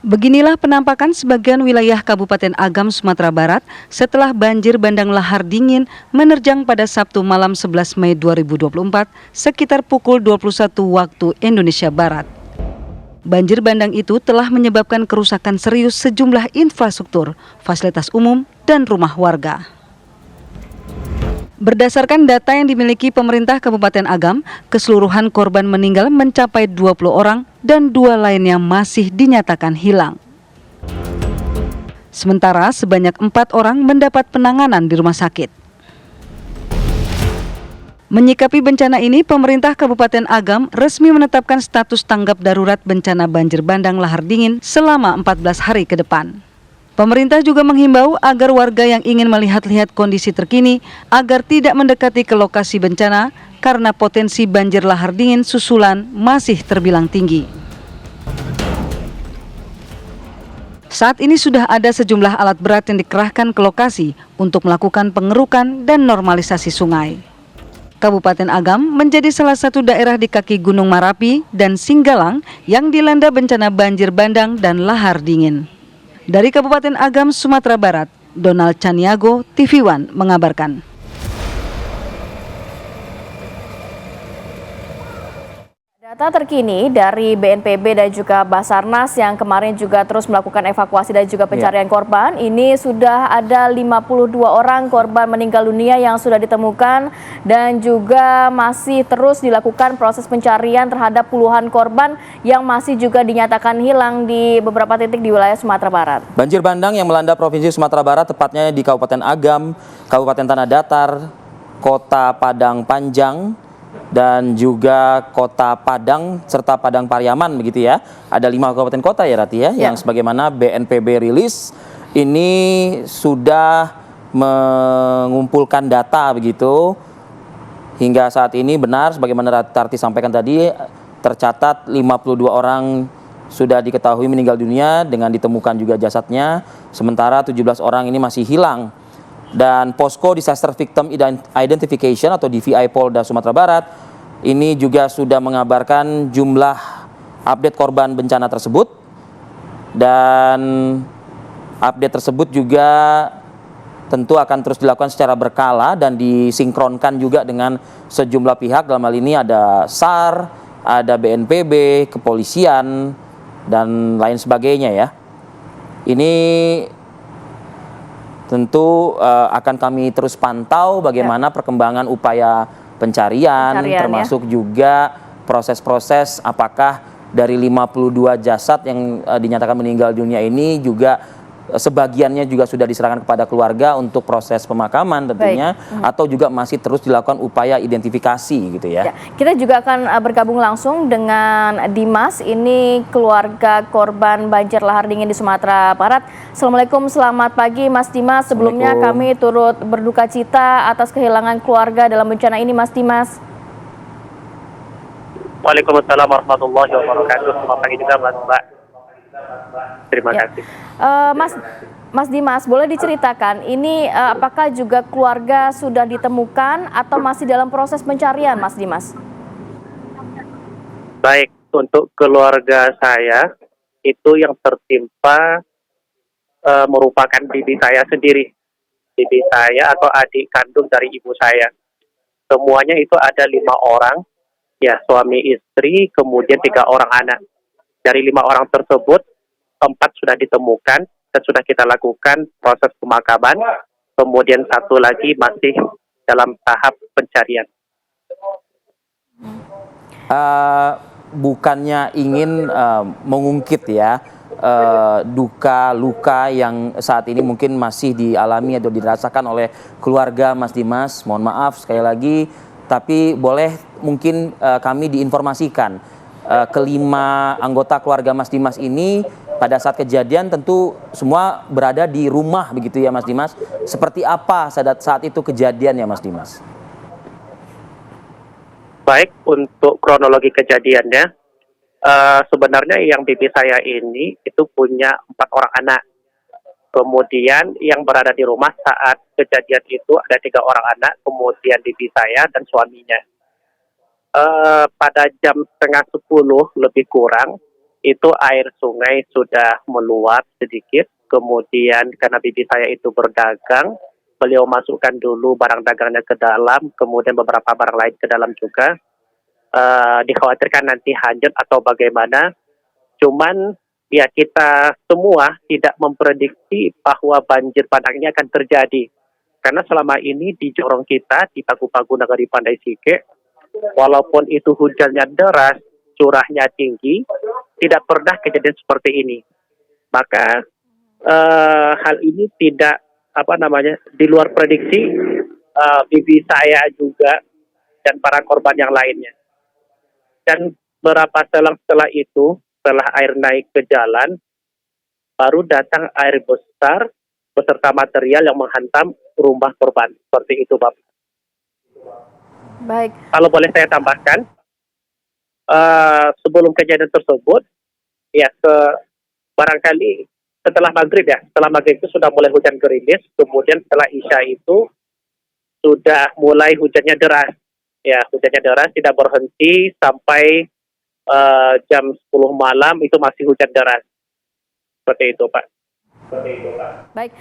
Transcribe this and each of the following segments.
Beginilah penampakan sebagian wilayah Kabupaten Agam, Sumatera Barat setelah banjir bandang lahar dingin menerjang pada Sabtu malam 11 Mei 2024 sekitar pukul 21 waktu Indonesia Barat. Banjir bandang itu telah menyebabkan kerusakan serius sejumlah infrastruktur, fasilitas umum, dan rumah warga. Berdasarkan data yang dimiliki pemerintah Kabupaten Agam, keseluruhan korban meninggal mencapai 20 orang dan 2 lainnya masih dinyatakan hilang. Sementara sebanyak 4 orang mendapat penanganan di rumah sakit. Menyikapi bencana ini, pemerintah Kabupaten Agam resmi menetapkan status tanggap darurat bencana banjir bandang lahar dingin selama 14 hari ke depan. Pemerintah juga menghimbau agar warga yang ingin melihat-lihat kondisi terkini agar tidak mendekati ke lokasi bencana karena potensi banjir lahar dingin susulan masih terbilang tinggi. Saat ini sudah ada sejumlah alat berat yang dikerahkan ke lokasi untuk melakukan pengerukan dan normalisasi sungai. Kabupaten Agam menjadi salah satu daerah di kaki Gunung Marapi dan Singgalang yang dilanda bencana banjir bandang dan lahar dingin. Dari Kabupaten Agam, Sumatera Barat, Donald Caniago, TV One mengabarkan. Data terkini dari BNPB dan juga Basarnas yang kemarin juga terus melakukan evakuasi dan juga pencarian korban, ini sudah ada 52 orang korban meninggal dunia yang sudah ditemukan dan juga masih terus dilakukan proses pencarian terhadap puluhan korban yang masih juga dinyatakan hilang di beberapa titik di wilayah Sumatera Barat. Banjir bandang yang melanda Provinsi Sumatera Barat, tepatnya di Kabupaten Agam, Kabupaten Tanah Datar, Kota Padang Panjang, dan juga Kota Padang serta Padang Pariaman begitu ya. Ada 5 kabupaten kota ya Rati ya, yang sebagaimana BNPB rilis ini sudah mengumpulkan data begitu. Hingga saat ini benar sebagaimana Rati sampaikan tadi, tercatat 52 orang sudah diketahui meninggal dunia dengan ditemukan juga jasadnya, sementara 17 orang ini masih hilang. Dan Posko Disaster Victim Identification atau DVI Polda Sumatera Barat ini juga sudah mengabarkan jumlah update korban bencana tersebut, dan update tersebut juga tentu akan terus dilakukan secara berkala dan disinkronkan juga dengan sejumlah pihak. Dalam hal ini ada SAR, ada BNPB, kepolisian, dan lain sebagainya ya. Ini tentu akan kami terus pantau bagaimana perkembangan upaya pencarian termasuk juga proses-proses apakah dari 52 jasad yang dinyatakan meninggal dunia ini juga sebagiannya juga sudah diserahkan kepada keluarga untuk proses pemakaman tentunya, atau juga masih terus dilakukan upaya identifikasi gitu ya. Kita juga akan bergabung langsung dengan Dimas, ini keluarga korban banjir lahar dingin di Sumatera Barat. Assalamualaikum, selamat pagi Mas Dimas. Sebelumnya kami turut berduka cita atas kehilangan keluarga dalam bencana ini Mas Dimas. Waalaikumsalam warahmatullahi wabarakatuh. Selamat pagi juga Mbak. Terima kasih. Mas Dimas, boleh diceritakan ini apakah juga keluarga sudah ditemukan atau masih dalam proses pencarian, Mas Dimas? Baik, untuk keluarga saya itu yang tertimpa merupakan bibi saya sendiri, bibi saya atau adik kandung dari ibu saya. Semuanya itu ada 5 orang, ya suami istri, kemudian 3 orang anak. Dari 5 orang tersebut, 4 sudah ditemukan dan sudah kita lakukan proses pemakaman. Kemudian 1 lagi masih dalam tahap pencarian. Bukannya ingin mengungkit ya duka luka yang saat ini mungkin masih dialami atau dirasakan oleh keluarga Mas Dimas. Mohon maaf sekali lagi, tapi boleh mungkin kami diinformasikan. Kelima anggota keluarga Mas Dimas ini pada saat kejadian tentu semua berada di rumah begitu ya Mas Dimas. Seperti apa saat itu kejadian ya Mas Dimas? Baik, untuk kronologi kejadiannya, sebenarnya yang bibi saya ini itu punya 4 orang anak. Kemudian yang berada di rumah saat kejadian itu ada 3 orang anak, kemudian bibi saya dan suaminya. Pada jam setengah 10 lebih kurang, itu air sungai sudah meluap sedikit. Kemudian karena bibi saya itu berdagang, beliau masukkan dulu barang dagangnya ke dalam, kemudian beberapa barang lain ke dalam juga. Dikhawatirkan nanti hanyut atau bagaimana. Cuman ya kita semua tidak memprediksi bahwa banjir bandang ini akan terjadi. Karena selama ini di jorong kita, di Pagu-Pagu Nagari Pandai Sike, walaupun itu hujannya deras, curahnya tinggi, tidak pernah kejadian seperti ini. Maka hal ini tidak di luar prediksi bibi saya juga dan para korban yang lainnya. Dan beberapa selang setelah itu, setelah air naik ke jalan, baru datang air besar beserta material yang menghantam rumah korban. Seperti itu, Bapak. Baik. Kalau boleh saya tambahkan, sebelum kejadian tersebut, ya barangkali setelah maghrib itu sudah mulai hujan gerimis, kemudian setelah isya itu sudah mulai hujannya deras. Ya, hujannya deras tidak berhenti sampai jam 10 malam itu masih hujan deras. Seperti itu, Pak. Baik,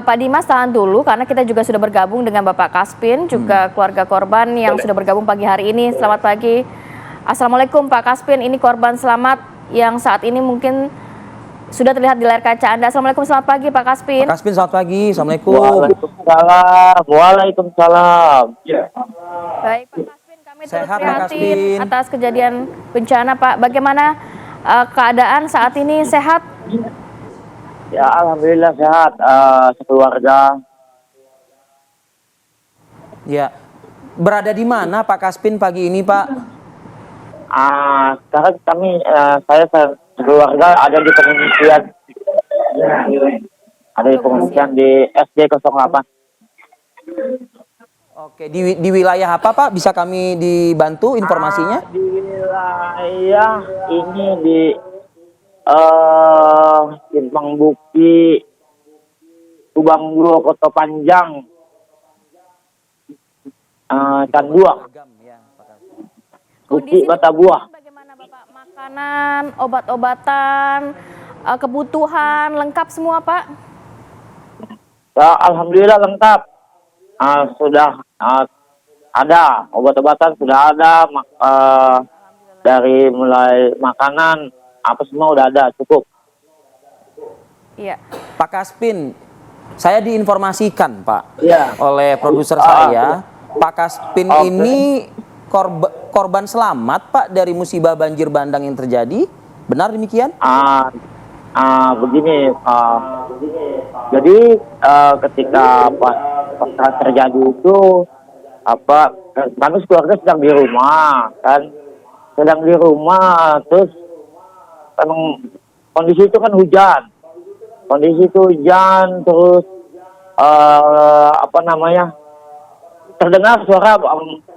Pak Dimas tahan dulu karena kita juga sudah bergabung dengan Bapak Kaspin, juga keluarga korban yang sudah bergabung pagi hari ini. Selamat pagi. Assalamualaikum Pak Kaspin, ini korban selamat yang saat ini mungkin sudah terlihat di layar kaca Anda. Assalamualaikum, selamat pagi Pak Kaspin. Pak Kaspin, selamat pagi. Assalamualaikum. Waalaikumsalam. Baik Pak Kaspin, kami turut Sehat, Pak prihatin Kaspin. atas kejadian bencana Pak. Bagaimana keadaan saat ini, sehat? Ya, alhamdulillah sehat, sekeluarga. Ya, berada di mana Pak Kaspin pagi ini, Pak? Sekarang saya sekeluarga ada di pengungsian. Ada di pengungsian di SD 08. Oke, di wilayah apa, Pak? Bisa kami dibantu informasinya? Di wilayah ini di Simpang Bukti, Subang Dua, Kota Panjang, Canduang, Bukti Batabuah. Bagaimana Bapak? Makanan, obat-obatan, kebutuhan lengkap semua Pak? Ya, alhamdulillah lengkap. Sudah ada obat-obatan, sudah ada dari mulai makanan apa semua udah ada, cukup. Iya. Pak Kaspin, saya diinformasikan, Pak, Iya. oleh produser saya, Pak Kaspin ini korban selamat, Pak, dari musibah banjir bandang yang terjadi. Benar demikian? Begini, jadi ketika pas terjadi itu kami keluarga sedang di rumah terus emang kondisi itu kan hujan terus terdengar suara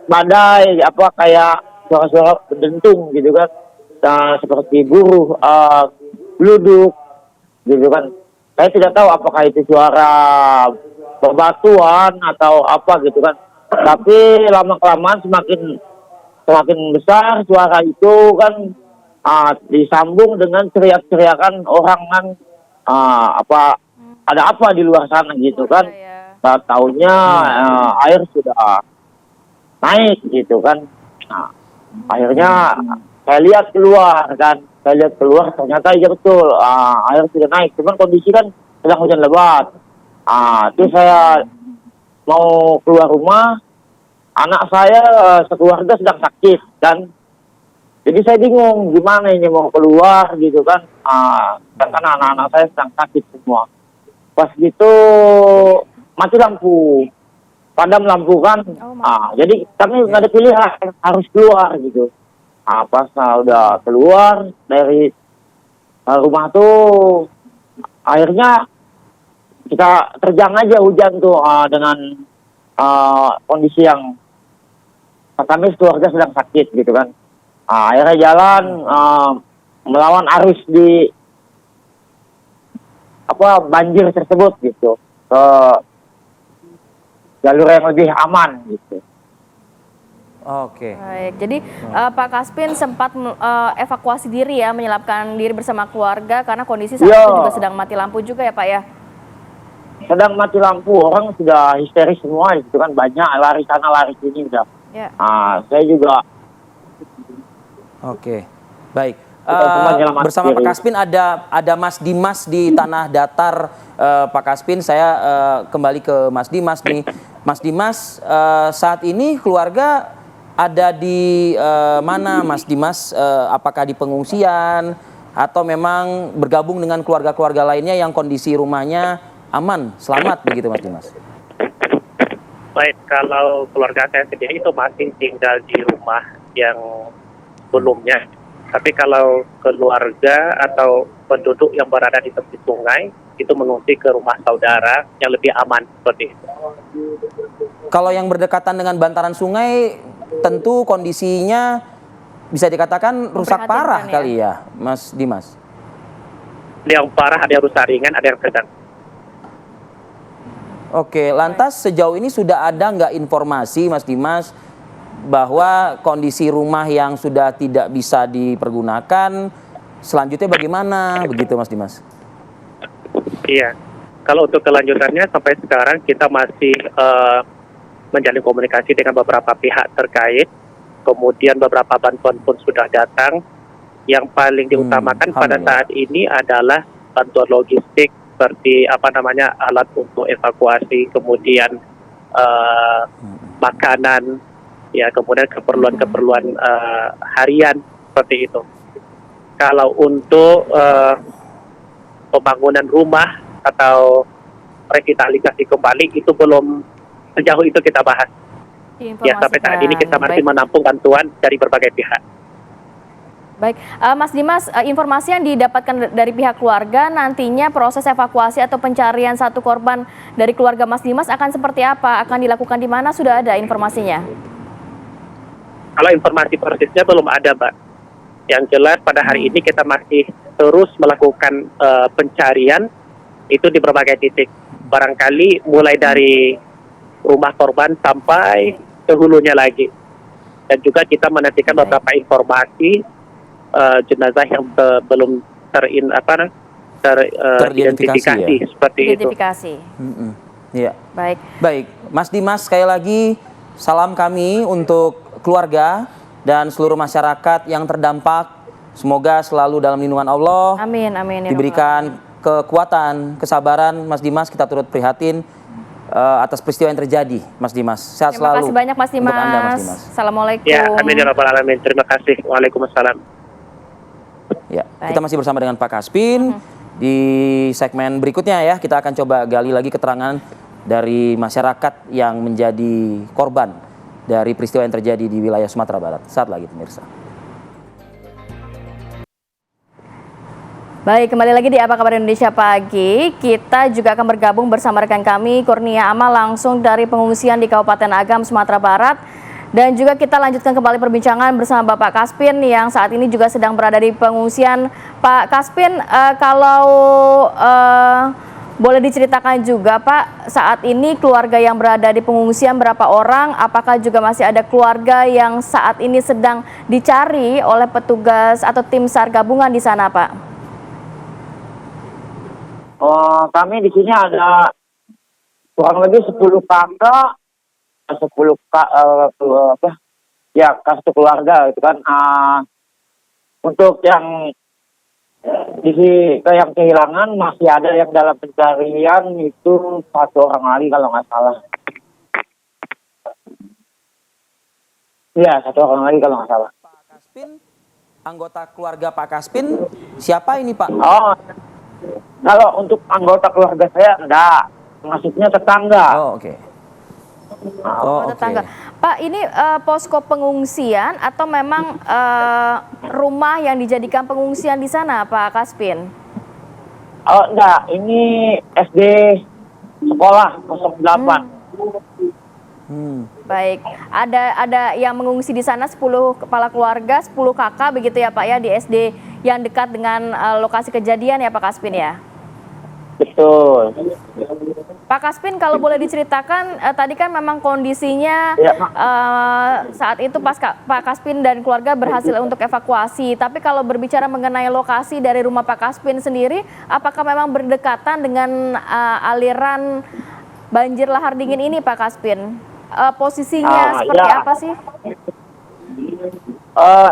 badai kayak suara-suara berdentung gitu kan, seperti buruh geluduk gitu kan. Saya tidak tahu apakah itu suara bebatuan atau apa gitu kan, tapi lama-kelamaan semakin besar suara itu kan, disambung dengan teriak-teriakan orang kan, ada apa di luar sana gitu kan. Saat tahunya air sudah naik gitu kan. Akhirnya saya lihat keluar ternyata iya betul, air sudah naik, cuman kondisi kan sedang hujan lebat. Terus saya mau keluar rumah, anak saya sekeluarga sedang sakit kan. Jadi saya bingung gimana ini mau keluar gitu kan, karena anak-anak saya sedang sakit semua. Pas gitu mati lampu, padam lampu kan. Jadi kami nggak ada pilihan, harus keluar gitu. Pas udah keluar dari rumah tuh, akhirnya kita terjang aja hujan tuh, dengan kondisi yang kami keluarga sedang sakit gitu kan. Akhirnya jalan melawan arus di banjir tersebut gitu, ke jalur yang lebih aman gitu. Oke. Baik, jadi Pak Kaspin sempat evakuasi diri ya, menyelapkan diri bersama keluarga karena kondisi saat Iya. itu juga sedang mati lampu juga ya Pak ya? Sedang mati lampu, orang sudah histeris semua, itu kan banyak lari sana lari sini udah. Ya. Saya juga Oke, baik. Kita semua nyelamat Bersama Pak diri. Kaspin ada Mas Dimas di Tanah Datar. Pak Kaspin, saya kembali ke Mas Dimas nih. Mas Dimas, saat ini keluarga ada di mana, Mas Dimas? Apakah di pengungsian atau memang bergabung dengan keluarga-keluarga lainnya yang kondisi rumahnya aman, selamat begitu, Mas Dimas? Baik, kalau keluarga saya sendiri itu masih tinggal di rumah yang sebelumnya. Tapi kalau keluarga atau penduduk yang berada di tepi sungai itu mengungsi ke rumah saudara yang lebih aman seperti itu. Kalau yang berdekatan dengan bantaran sungai, tentu kondisinya bisa dikatakan rusak parah Memprihatinkan ya. kali ya, Mas Dimas? Ada yang parah, ada yang rusak ringan, ada yang sedang. Oke, lantas sejauh ini sudah ada nggak informasi, Mas Dimas, bahwa kondisi rumah yang sudah tidak bisa dipergunakan, selanjutnya bagaimana, begitu Mas Dimas? Iya, kalau untuk kelanjutannya sampai sekarang kita masih menjalin komunikasi dengan beberapa pihak terkait. Kemudian beberapa bantuan pun sudah datang. Yang paling diutamakan pada alhamdulillah. saat ini adalah bantuan logistik seperti alat untuk evakuasi, kemudian makanan, ya kemudian keperluan-keperluan harian seperti itu. Kalau untuk pembangunan rumah atau revitalisasi kembali itu belum sejauh itu kita bahas. Ya sampai saat ini kita masih Baik. menampung bantuan dari berbagai pihak. Baik, Mas Dimas, informasi yang didapatkan dari pihak keluarga nantinya proses evakuasi atau pencarian satu korban dari keluarga Mas Dimas akan seperti apa? Akan dilakukan di mana? Sudah ada informasinya? Kalau informasi persisnya belum ada, Mbak. Yang jelas pada hari ini kita masih terus melakukan pencarian itu di berbagai titik. Barangkali mulai dari rumah korban sampai ke hulunya lagi. Dan juga kita menantikan beberapa informasi jenazah yang belum teridentifikasi ya? seperti itu. Identifikasi. Iya. Baik. Baik, Mas Dimas, sekali lagi salam kami untuk keluarga dan seluruh masyarakat yang terdampak. Semoga selalu dalam lindungan Allah. Amin, amin. Ya Diberikan kekuatan, kesabaran, Mas Dimas. Kita turut prihatin atas peristiwa yang terjadi, Mas Dimas. Sehat Terima selalu. kasih banyak Mas Dimas. Untuk Anda, Mas Dimas. Assalamualaikum. Ya, amin ya rabbal alamin. Terima kasih. Waalaikumsalam. Ya, Baik. kita masih bersama dengan Pak Kaspin. Di segmen berikutnya ya, kita akan coba gali lagi keterangan dari masyarakat yang menjadi korban dari peristiwa yang terjadi di wilayah Sumatera Barat. Saat lagi pemirsa. Baik, kembali lagi di Apa Kabar Indonesia Pagi. Kita juga akan bergabung bersama rekan kami, Kurnia Amal, langsung dari pengungsian di Kabupaten Agam, Sumatera Barat. Dan juga kita lanjutkan kembali perbincangan bersama Bapak Kaspin yang saat ini juga sedang berada di pengungsian. Pak Kaspin, kalau boleh diceritakan juga Pak, saat ini keluarga yang berada di pengungsian berapa orang? Apakah juga masih ada keluarga yang saat ini sedang dicari oleh petugas atau tim SAR gabungan di sana Pak? Kami di sini ada kurang lebih 10 kakak, 10 kartu keluarga itu kan. Untuk yang yang kehilangan masih ada yang dalam pencarian itu 1 orang lagi kalau nggak salah. Iya, 1 orang lagi kalau nggak salah. Pak Kaspin, anggota keluarga Pak Kaspin, siapa ini Pak? Oh, kalau untuk anggota keluarga saya enggak, maksudnya tetangga. Oh, oke. Oh, tetangga. Pak, ini posko pengungsian atau memang rumah yang dijadikan pengungsian di sana, Pak Kaspin? Oh, enggak, ini SD sekolah 08. Baik, ada yang mengungsi di sana 10 kepala keluarga, 10 kakak begitu ya Pak ya, di SD yang dekat dengan lokasi kejadian ya Pak Kaspin ya? Betul. betul. Pak Kaspin, kalau boleh diceritakan, tadi kan memang kondisinya Ya, saat itu Pak Kaspin dan keluarga berhasil untuk evakuasi. Tapi kalau berbicara mengenai lokasi dari rumah Pak Kaspin sendiri, apakah memang berdekatan dengan aliran banjir lahar dingin ini, Pak Kaspin? Posisinya seperti ya. apa sih?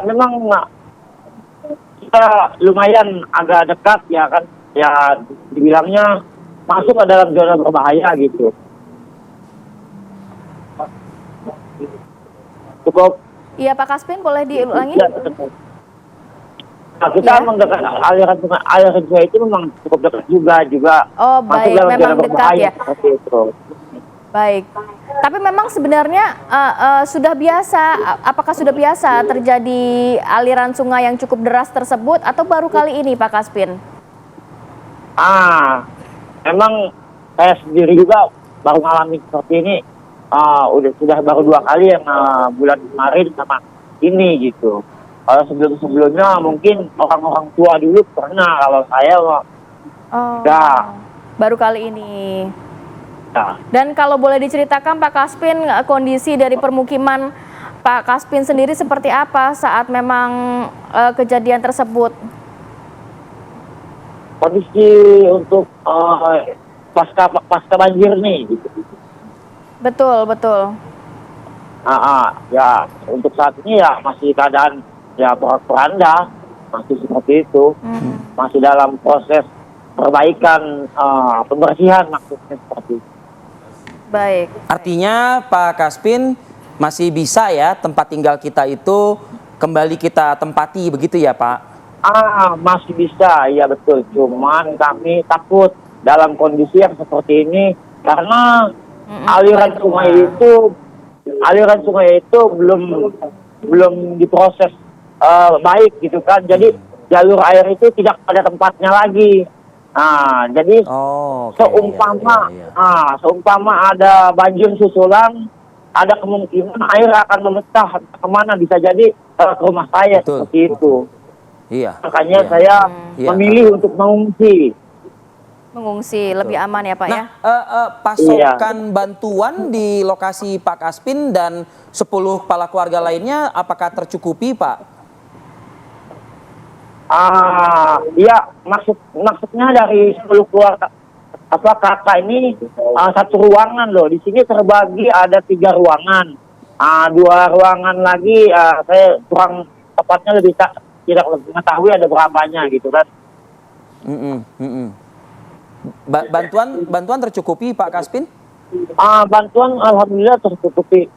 Memang kita lumayan agak dekat ya kan, ya dibilangnya masuk ke dalam zona berbahaya gitu. Cukup. Iya Pak Kaspin, boleh diulangi? Ya, nah, kita Ya. memang dekat, aliran sungai itu memang cukup dekat juga Oh masuk baik, dalam memang zona dekat berbahaya, ya. seperti itu. Baik. Tapi memang sebenarnya sudah biasa, apakah sudah biasa terjadi aliran sungai yang cukup deras tersebut atau baru kali ini Pak Kaspin? Memang saya sendiri juga baru ngalamin seperti ini. Sudah baru 2 kali yang bulan kemarin sama ini gitu. Kalau sebelumnya mungkin orang-orang tua dulu pernah, kalau saya enggak. Baru kali ini. Ya. Dan kalau boleh diceritakan Pak Kaspin, kondisi dari permukiman Pak Kaspin sendiri seperti apa saat memang kejadian tersebut? Kondisi untuk pasca banjir nih gitu. Betul. Ya untuk saat ini ya masih keadaan ya porak-poranda, masih seperti itu. Masih dalam proses perbaikan, pembersihan maksudnya seperti itu. Baik. Artinya Pak Kaspin masih bisa ya tempat tinggal kita itu kembali kita tempati begitu ya Pak? Masih bisa, ya betul. Cuman kami takut dalam kondisi yang seperti ini karena aliran sungai itu belum diproses baik gitu kan. Jadi jalur air itu tidak pada tempatnya lagi. Jadi seumpama ada banjir susulan, ada kemungkinan air akan memecah kemana, bisa jadi ke rumah saya. Betul. Seperti itu. Iya. Makanya saya memilih untuk mengungsi. Mengungsi lebih aman ya Pak ya? Pasokan bantuan di lokasi Pak Kaspin dan 10 kepala keluarga lainnya apakah tercukupi Pak? Ya maksudnya dari 10 keluarga kakak ini satu ruangan loh. Di sini terbagi ada 3 ruangan. 2 ruangan lagi saya kurang tepatnya tidak mengetahui ada berapanya gitu kan. Bantuan tercukupi Pak Kaspin? Bantuan alhamdulillah tercukupi.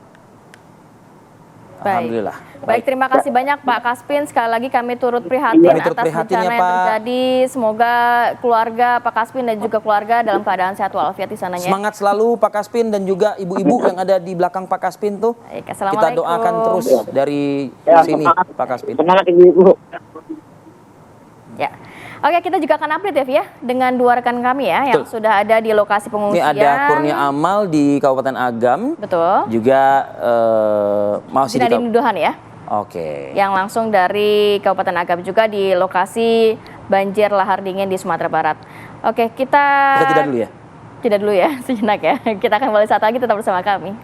Alhamdulillah. Baik, terima kasih banyak Pak Kaspin. Sekali lagi kami turut prihatin atas bencana yang terjadi. Semoga keluarga Pak Kaspin dan juga keluarga dalam keadaan sehat walafiat di sananya. Semangat selalu Pak Kaspin dan juga ibu-ibu yang ada di belakang Pak Kaspin tuh. Baik, Kita doakan terus dari sini Pak Kaspin. Semangat ibu-ibu. Ya. Oke, kita juga akan update ya dengan 2 rekan kami ya yang sudah ada di lokasi Ini pengungsian. ada Kurnia Amal di Kabupaten Agam. Betul. Juga masih di Nuduhan ya. Oke. Yang langsung dari Kabupaten Agam juga di lokasi banjir lahar dingin di Sumatera Barat. Oke, kita Kita jeda dulu ya. Jeda dulu ya, sejenak ya. Kita akan kembali saat lagi, tetap bersama kami.